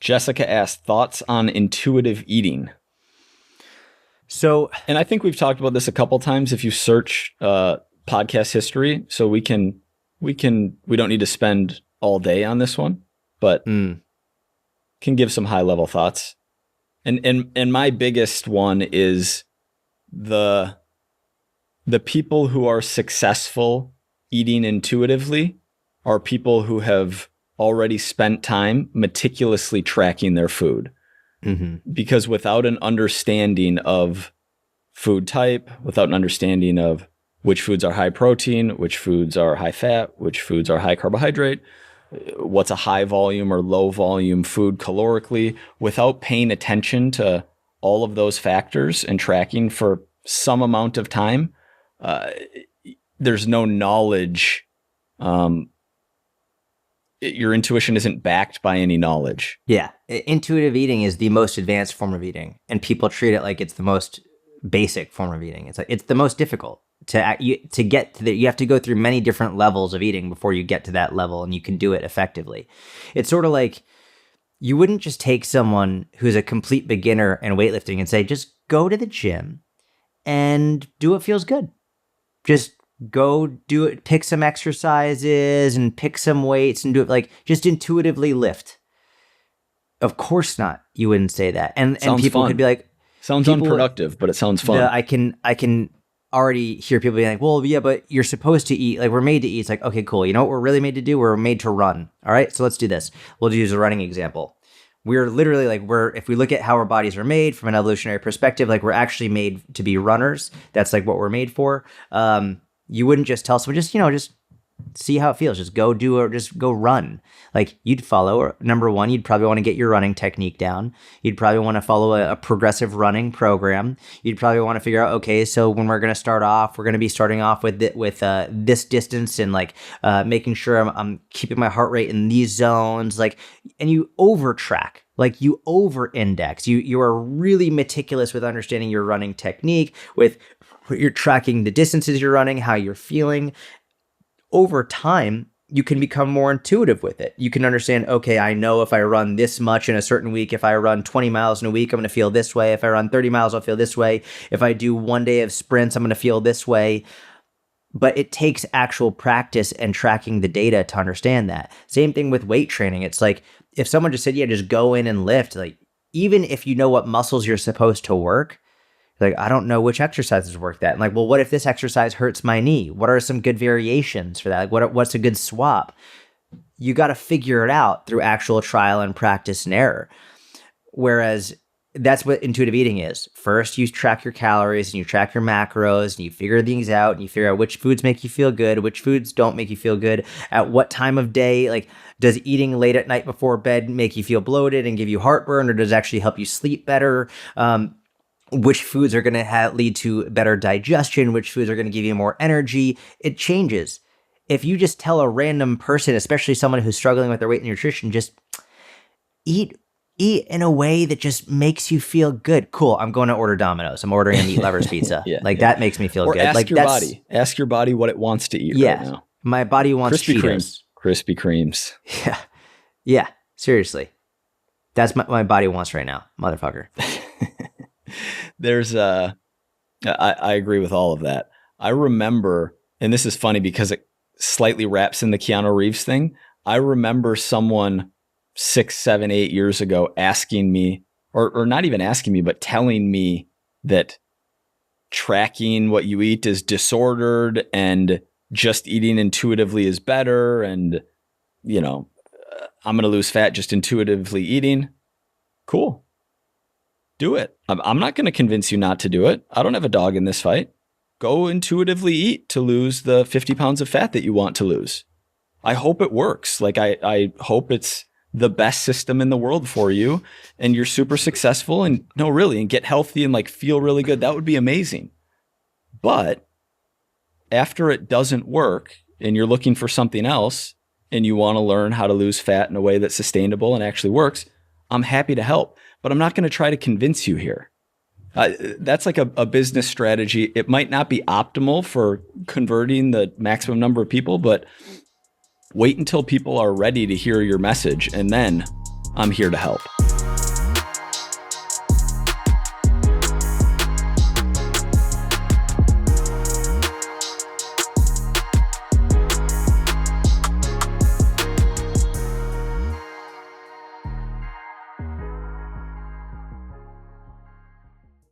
Jessica asked, thoughts on intuitive eating. So, and I think we've talked about this a couple times. If you search podcast history, so we don't need to spend all day on this one, but can give some high level thoughts. And my biggest one is the people who are successful eating intuitively are people who have already spent time meticulously tracking their food. Because without an understanding of food type, without an understanding of which foods are high protein, which foods are high fat, which foods are high carbohydrate, what's a high volume or low volume food calorically, without paying attention to all of those factors and tracking for some amount of time, there's no knowledge. Your intuition isn't backed by any knowledge. Yeah. Intuitive eating is the most advanced form of eating, and people treat it like it's the most basic form of eating. It's like it's the most difficult to get to you have to go through many different levels of eating before you get to that level, and you can do it effectively. It's sort of like you wouldn't just take someone who's a complete beginner in weightlifting and say, just go to the gym and do what feels good. Just go do it, pick some exercises and pick some weights and do it, like just intuitively lift. Of course not. You wouldn't say that. And people fun. Could be like, sounds unproductive, but it sounds fun. I can already hear people being like, well, yeah, but you're supposed to eat, like we're made to eat. It's like, okay, cool. You know what we're really made to do? We're made to run. All right. So let's do this. We'll use a running example. We're literally like, if we look at how our bodies are made from an evolutionary perspective, like we're actually made to be runners. That's like what we're made for. You wouldn't just tell someone, just see how it feels. Just go do or just go run. Like you'd follow, number one, you'd probably want to get your running technique down. You'd probably want to follow a progressive running program. You'd probably want to figure out, okay, so when we're going to start off, we're going to be starting off with this distance and like making sure I'm keeping my heart rate in these zones. Like, and you over track. Like you over index. You are really meticulous with understanding your running technique, with you're tracking the distances you're running, how you're feeling. Over time, you can become more intuitive with it. You can understand, okay, I know if I run this much in a certain week, if I run 20 miles in a week, I'm going to feel this way. If I run 30 miles, I'll feel this way. If I do one day of sprints, I'm going to feel this way. But it takes actual practice and tracking the data to understand that. Same thing with weight training. It's like if someone just said, yeah, just go in and lift, like even if you know what muscles you're supposed to work, like, I don't know which exercises work that. And like, well, what if this exercise hurts my knee? What are some good variations for that? Like, what's a good swap? You got to figure it out through actual trial and practice and error. Whereas that's what intuitive eating is. First, you track your calories and you track your macros and you figure things out and you figure out which foods make you feel good, which foods don't make you feel good, at what time of day. Like, does eating late at night before bed make you feel bloated and give you heartburn, or does it actually help you sleep better? Which foods are going to lead to better digestion, which foods are going to give you more energy. It changes. If you just tell a random person, especially someone who's struggling with their weight and nutrition, just eat in a way that just makes you feel good. Cool. I'm going to order Domino's. I'm ordering a meat lovers pizza. That makes me feel good. Ask your body what it wants to eat right now. My body wants Krispy Cheetos. Krispy Kremes. Yeah. Yeah. Seriously. That's what my body wants right now, motherfucker. There's I agree with all of that. I remember, and this is funny because it slightly wraps in the Keanu Reeves thing. I remember someone 6, 7, 8 years ago asking me, or not even asking me, but telling me that tracking what you eat is disordered and just eating intuitively is better. And, I'm going to lose fat just intuitively eating. Cool. Do it. I'm not going to convince you not to do it. I don't have a dog in this fight. Go intuitively eat to lose the 50 pounds of fat that you want to lose. I hope it works. Like I hope it's the best system in the world for you and you're super successful and get healthy and like feel really good. That would be amazing. But after it doesn't work and you're looking for something else and you want to learn how to lose fat in a way that's sustainable and actually works, I'm happy to help. But I'm not going to try to convince you here. That's like a business strategy. It might not be optimal for converting the maximum number of people, but wait until people are ready to hear your message and then I'm here to help.